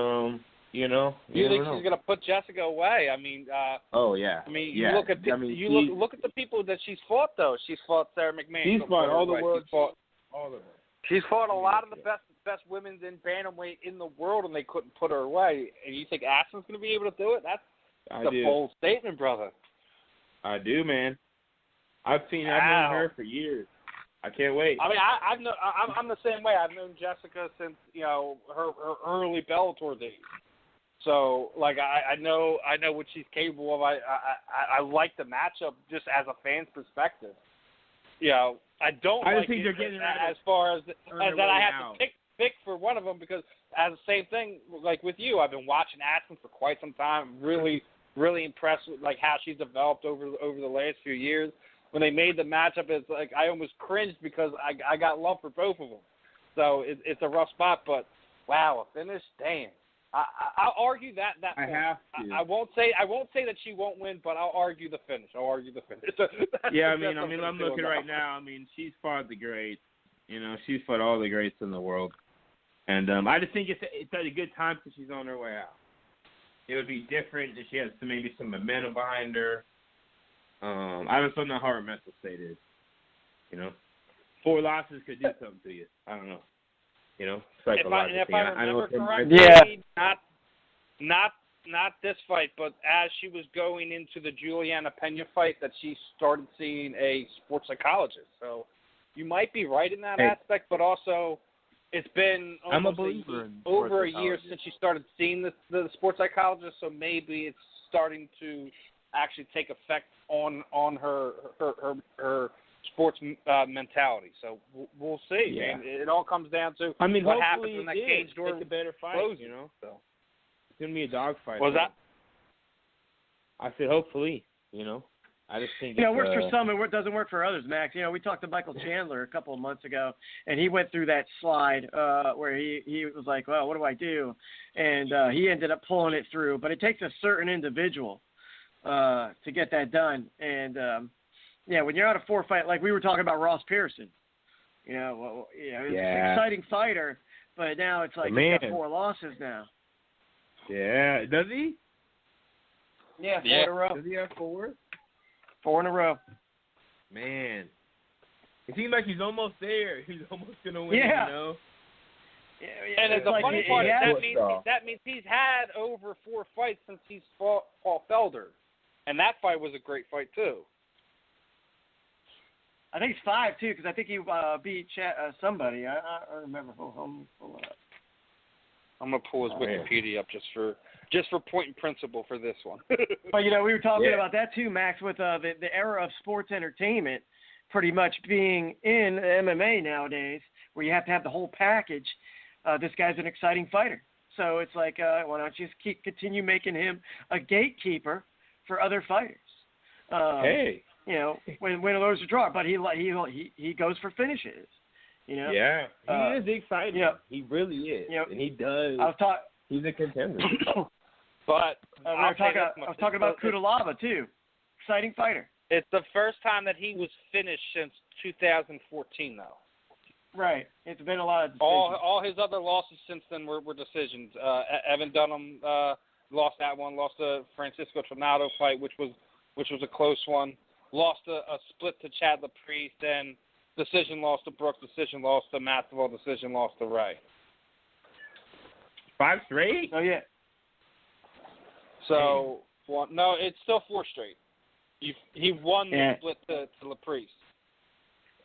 you know, you think she's gonna put Jessica away? I mean, oh yeah. I mean, you look at look at the people that she's fought though. She's fought Sarah McMahon. She's fought all the world. All of them. She's fought a lot of the best women in bantamweight in the world, and they couldn't put her away. And you think Aspen's gonna be able to do it? That's a bold statement, brother. I do, man. I've known her for years. I can't wait. I mean, I'm the same way. I've known Jessica since her early Bellator days. So like I know what she's capable of. I like the matchup just as a fan's perspective. I don't I like think it they're getting as far as that I have to pick for one of them because as the same thing like with you, I've been watching Aspen for quite some time. Really impressed with like how she's developed over the last few years. When they made the matchup, it's like I almost cringed because I got love for both of them. So it's a rough spot, but wow, a finish, damn. I'll argue that I have to. I won't say that she won't win, but I'll argue the finish. Yeah, I mean, I'm looking right now. I mean, she's fought the greats. She's fought all the greats in the world, and I just think it's at a good time because she's on her way out. It would be different if she has maybe some momentum behind her. I just don't know how her mental state is. 4 losses could do something to you. I don't know. Psychologically. If I remember correctly, not this fight, but as she was going into the Juliana Pena fight, that she started seeing a sports psychologist. So you might be right in that aspect, but also it's been almost over a year since she started seeing the sports psychologist. So maybe it's starting to actually take effect on her sports mentality. So we'll see. Yeah. Man. It all comes down to what happens when that cage door it's a better fight, closes. So it's gonna be a dog fight. Was that? I said hopefully. I just think it works for some and it doesn't work for others, Max. We talked to Michael Chandler a couple of months ago, and he went through that slide where he was like, well, what do I do? And he ended up pulling it through. But it takes a certain individual to get that done. And when you're out of 4 fight, like we were talking about Ross Pearson, he's an exciting fighter, but now it's like he's got 4 losses now. Yeah, does he? Yeah, 4 in a row. Does he have 4? 4 in a row. Man, it seems like he's almost there. He's almost gonna win. Yeah. Yeah, and the funny part is that means he's had over 4 fights since he's fought Paul Felder, and that fight was a great fight too. I think it's 5 too, because I think he beat somebody. I don't remember. Hold on. I'm gonna pull his Wikipedia up just for point and principle for this one. But we were talking about that too, Max, with the era of sports entertainment pretty much being in MMA nowadays, where you have to have the whole package. This guy's an exciting fighter, so it's like why don't you just continue making him a gatekeeper for other fighters? When those are drawn, but he goes for finishes. Yeah, he is exciting. He really is, and he does. He's a contender. But I was talking about Kudalaba too. Exciting fighter. It's the first time that he was finished since 2014, though. Right. It's been a lot of decisions. All his other losses since then were decisions. Evan Dunham lost that one. Lost the Francisco Trinado fight, which was a close one. Lost a split to Chad LaPriest, then decision lost to Brooks, decision lost to Masvidal, decision lost to Ray. 5 straight? Oh yeah. So no, it's still 4 straight. He won the split to LaPriest.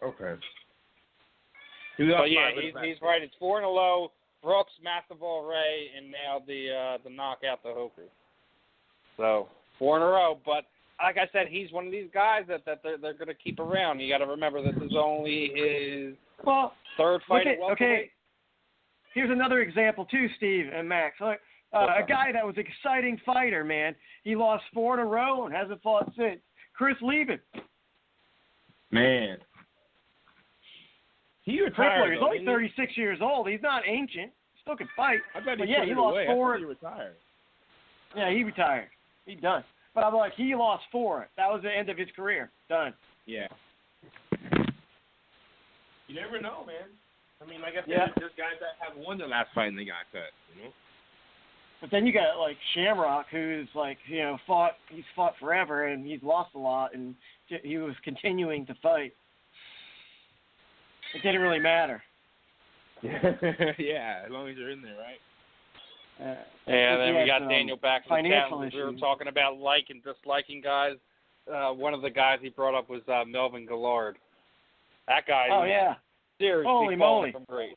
Okay. But he's right. It's 4 in a row. Brooks, Masvidal, Ray, and now the knockout to Hooker. So 4 in a row, but. Like I said, he's one of these guys that they're going to keep around. You got to remember this is only his 3rd fight at welterweight. Okay, here's another example too, Steve and Max. A guy that was an exciting fighter, man. He lost 4 in a row and hasn't fought since. Chris Lieben. Man. He retired. He's only 36 years old. He's not ancient. Still can fight. I thought he lost 4. He retired. Yeah, he retired. He's done. But I'm like, he lost 4. That was the end of his career. Done. Yeah. You never know, man. I mean, like I said, there's guys that have won their last fight and they got cut, you know? But then you got like Shamrock, who's like, you know, he's fought forever and he's lost a lot, and he was continuing to fight. It didn't really matter. Yeah, as long as you're in there, right? And then we got Daniel back in the chat. Financial We were issues. talking about liking, disliking guys. One of the guys he brought up was Melvin Gillard. That guy. Oh yeah. Seriously, Holy falling moly. from grace.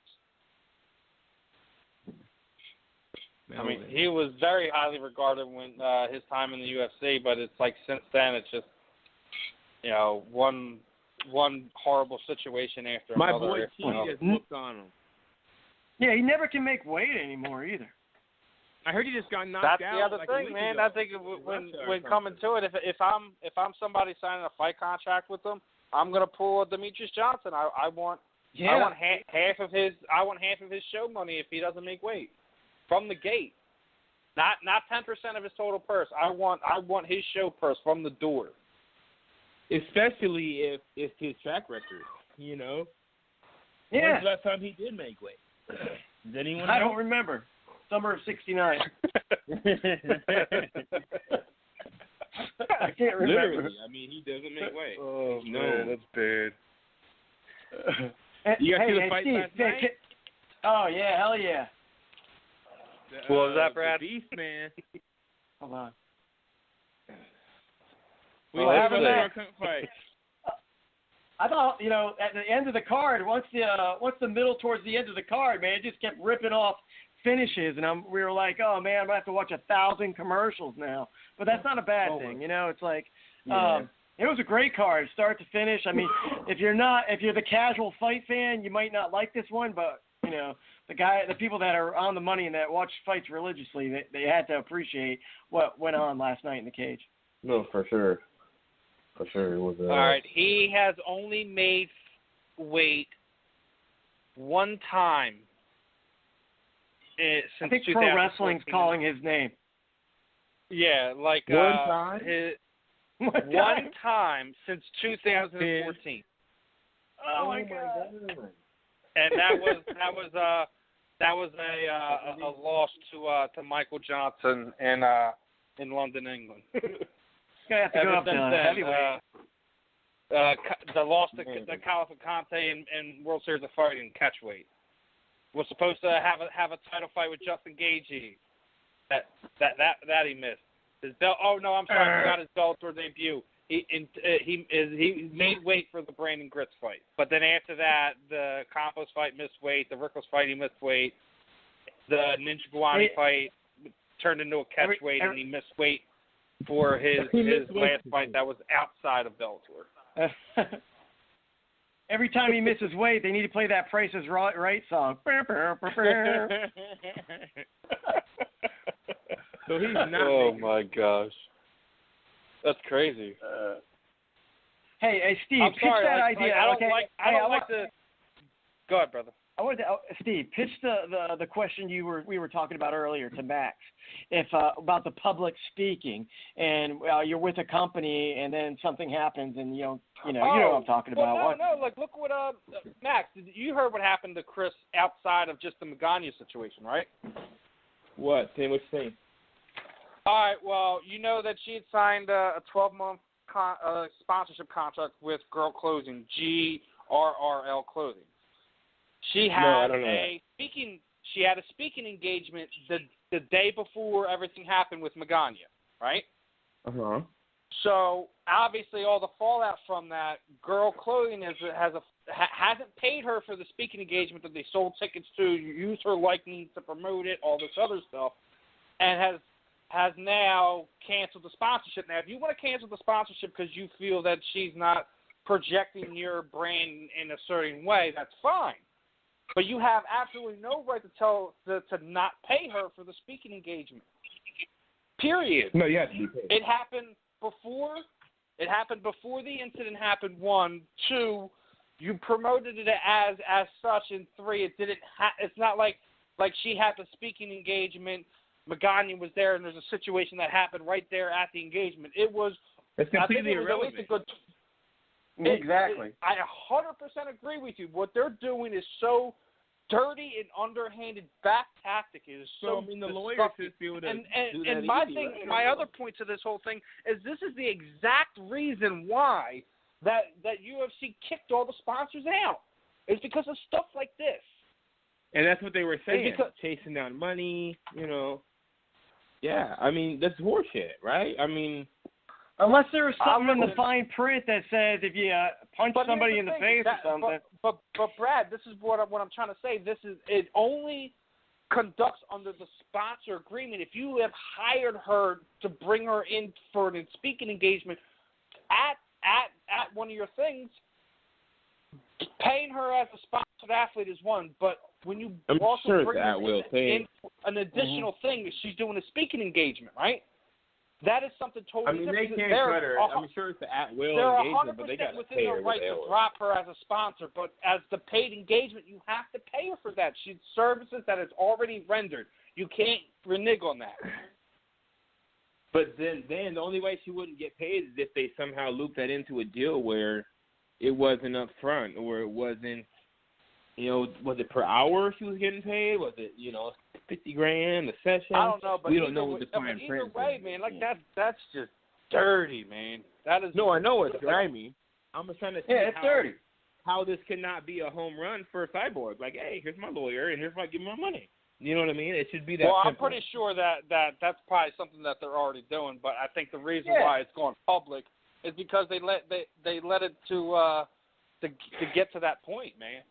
Melvin. I mean, he was very highly regarded when his time in the UFC, but it's like since then it's just, you know, one horrible situation after My another. boy T just looked on him. Yeah, he never can make weight anymore either. I heard he just got knocked That's out. the other like a thing, week man. ago. I think when coming to it, if I'm somebody signing a fight contract with them, I'm gonna pull a Demetrius Johnson. I want half of his show money if he doesn't make weight from the gate. Not 10% of his total purse. I want his show purse from the door. Especially if it's his track record, you know. Yeah. When's the last time he did make weight? Does anyone know? I don't remember. Summer of '69. I can't remember. Literally, I mean, he doesn't make weight. Oh No. man, that's bad. You guys see the fight Steve, last night? Oh yeah, hell yeah. What was that, Brad? The Beast, man. Hold on. We Well, have after a that- fight. I thought, you know, at the end of the card, once the middle towards the end of the card, man, it just kept ripping off finishes, and we were like, oh man, I'm gonna have to watch 1,000 commercials now. But that's not a bad thing, you know. It's like, it was a great card, start to finish. I mean, if you're the casual fight fan, you might not like this one, but you know, the people that are on the money and that watch fights religiously, they had to appreciate what went on last night in the cage. No, for sure. For sure, it was. All right, he has only made weight one time since I think 2014. Pro Wrestling's calling his name. Yeah, like One time? one time since 2014, Oh my God. and that was a loss to Michael Johnson in London, England. Gonna have to go up to heavyweight. The loss to Califa Conte in World Series of Fighting catchweight was supposed to have a title fight with Justin Gaethje. That he missed. His I forgot his Bellator debut. He made weight for the Brandon Gritz fight, but then after that, the Campos fight missed weight. The Rickles fight he missed weight. The Ninja Guani fight turned into a catchweight, and he missed weight for his last fight that was outside of Bellator. Every time he misses weight, they need to play that Price is Right song. So he's not. Oh my gosh, that's crazy. Hey, Steve, I'm pitch sorry, that like, idea. I don't okay? like to. Go ahead, brother. I wanted to, Steve, pitch the question we were talking about earlier to Max, about the public speaking, and you're with a company and then something happens and you know what I'm talking about. Look what Max, you heard what happened to Chris outside of just the Magana situation, right? What? Say what you saying. All right. Well, you know that she had signed a 12-month sponsorship contract with Girl Clothing, GRRL Clothing. She had She had a speaking engagement the day before everything happened with Magana, right? Uh-huh. So obviously, all the fallout from that, Girl Clothing hasn't paid her for the speaking engagement that they sold tickets to, use her likeness to promote it, all this other stuff, and has now canceled the sponsorship. Now, if you want to cancel the sponsorship because you feel that she's not projecting your brand in a certain way, that's fine. But you have absolutely no right to not pay her for the speaking engagement. Period. No, you have to be paid. It happened before. It happened before the incident happened. 1, 2, you promoted it as such. And 3, it didn't. It's not like she had the speaking engagement. Magana was there, and there's a situation that happened right there at the engagement. It's completely irrelevant. Exactly. I 100% agree with you. What they're doing is so dirty and underhanded back tactic. It is so I mean, the lawyers disgusting. should be able to do that and my easy, thing, right? my other point to this whole thing is this is the exact reason why that UFC kicked all the sponsors out. It's because of stuff like this. And that's what they were saying, because, chasing down money, Yeah, I mean, that's horseshit, right? I mean, unless there was something in the fine print that says if you punch somebody in the face or something. But Brad, this is what I'm trying to say. It only conducts under the sponsor agreement. If you have hired her to bring her in for a speaking engagement at one of your things, paying her as a sponsored athlete is one, but when you I'm also sure bring that her will in an additional thing, she's doing a speaking engagement, right? That is something totally different. I mean, they can't cut her. I'm sure it's the at-will they're engagement, but they got to within pay their her right to drop her as a sponsor, but as the paid engagement, you have to pay her for that. She's services that is already rendered. You can't renege on that. But then the only way she wouldn't get paid is if they somehow loop that into a deal where it wasn't up front or it wasn't, was it per hour she was getting paid? Was it, $50,000 a session? I don't know, but we don't know what the fine either print way, is. man, like that's just dirty, man. That is. No, I know it's grimy. I'm just trying to see it's dirty. How this cannot be a home run for Cyborg. Like, hey, here's my lawyer, and here's my give me my money. You know what I mean? It should be that. Well, simple. I'm pretty sure that's probably something that they're already doing. But I think the reason why it's going public is because they let it to get to that point, man.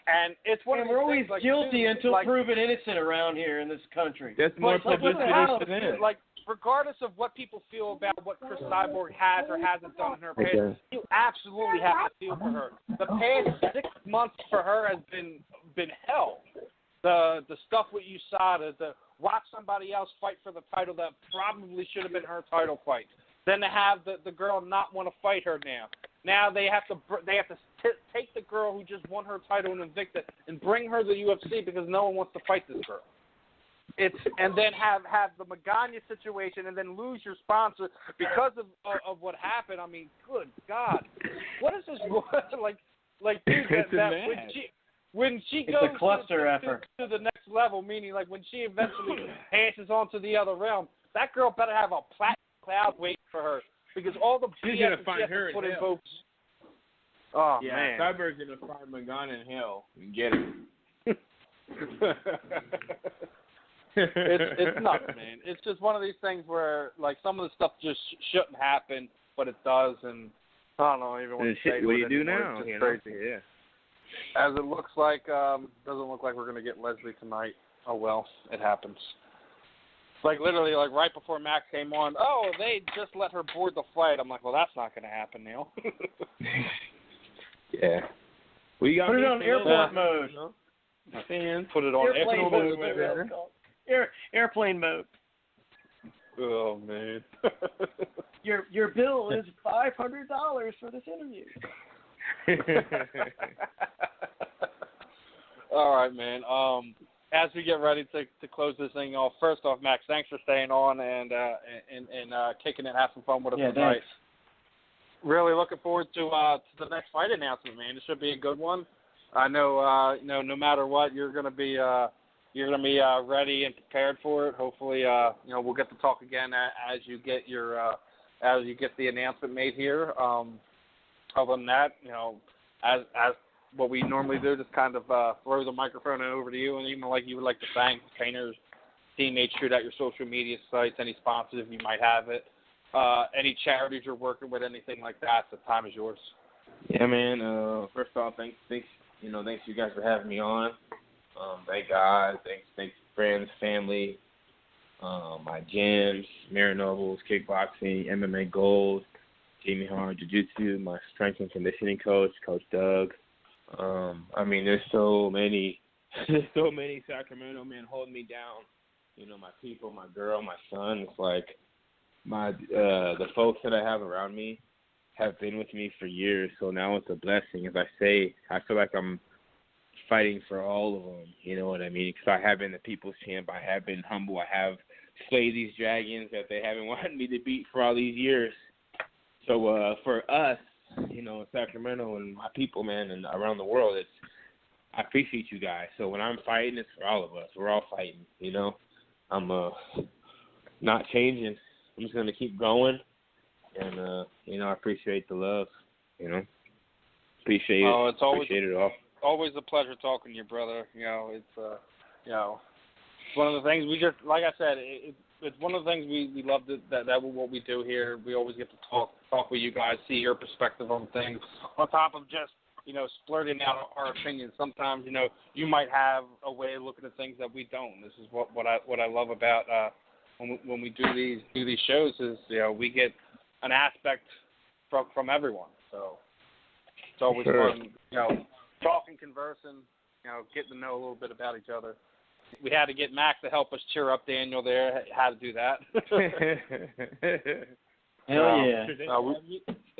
And it's one of we're always things, like, guilty dude, until like, proven innocent around here in this country. That's more like, publicity for them. Like, regardless of what people feel about what Chris Cyborg has or hasn't done in her past, you absolutely have to feel for her. The past 6 months for her has been hell. The stuff with USADA, the watch somebody else fight for the title that probably should have been her title fight. Then to have the girl not want to fight her now. Now they have to take the girl who just won her title in Invicta and bring her to the UFC because no one wants to fight this girl. And then have the Magana situation and then lose your sponsor because of what happened. I mean, good God, what is this like? Dude, when she goes it's a cluster effort to the next level, meaning like when she eventually passes on to the other realm, that girl better have a platinum cloud waiting for her because all the she's BS gonna find she has her to put in in hell. folks. Oh yeah, man, Cyborg's gonna find Magana in hell and get it. it's nuts, man. It's just one of these things where like some of the stuff just shouldn't happen, but it does, and I don't know even what to say. What do you do anymore. now? It's just crazy. Yeah. As it looks like, doesn't look like we're gonna get Leslie tonight. Oh well, it happens. Like literally, like right before Max came on, they just let her board the flight. I'm like, well, that's not gonna happen now. Yeah. Well, you got put it on airport mode. Fans. Put it on airplane mode. Airplane mode. Oh man. Your bill is $500 for this interview. All right, man. As we get ready to close this thing off, first off, Max, thanks for staying on and kicking it, having some fun with us tonight. Thanks. Really looking forward to the next fight announcement, man. It should be a good one. I know, no matter what, you're gonna be ready and prepared for it. Hopefully, we'll get to talk again as you get the announcement made here. Other than that, as what we normally do, just kind of throw the microphone over to you, and even like you would like to thank trainers, teammates, shoot out your social media sites, any sponsors if you might have it, any charities you're working with, anything like that. The time is yours. Yeah, man. First off, thanks you guys for having me on. Thank God. Thanks friends, family, my gyms, Marinobles, kickboxing, MMA Gold, Jamie Hard, Jiu-Jitsu, my strength and conditioning coach, Coach Doug. There's so many Sacramento men holding me down. My people, my girl, my son. It's like the folks that I have around me have been with me for years. So now it's a blessing. As I say, I feel like I'm fighting for all of them. You know what I mean? Because I have been the people's champ. I have been humble. I have slayed these dragons that they haven't wanted me to beat for all these years. So for us, in Sacramento and my people, man, and around the world, I appreciate you guys. So when I'm fighting, it's for all of us. We're all fighting, you know. I'm not changing. I'm just going to keep going. And, you know, I appreciate the love, you know. Appreciate it. Oh, it's appreciate it all. Always a pleasure talking to you, brother. You know, it's, you know, one of the things we just, like I said, it's one of the things we love that what we do here. We always get to talk with you guys, see your perspective on things, on top of just, you know, splurting out our opinions. Sometimes, you know, you might have a way of looking at things that we don't. This is what I love about when we do these shows is, you know, we get an aspect from everyone. So it's always fun, you know, talking, conversing, you know, getting to know a little bit about each other. We had to get Max to help us cheer up Daniel there. How to do that? Hell yeah!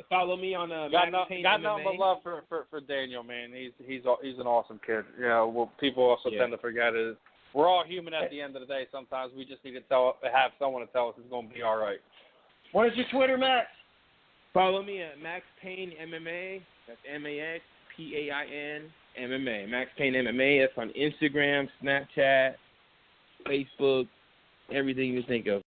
Follow me on got nothing but love for Daniel, man. He's an awesome kid. You know, what people also tend to forget is we're all human at the end of the day. Sometimes we just need to have someone to tell us it's going to be all right. What is your Twitter, Max? Follow me at Max Payne MMA. That's MAXPAIN MMA. Max Payne MMA. That's on Instagram, Snapchat, Facebook, everything you think of.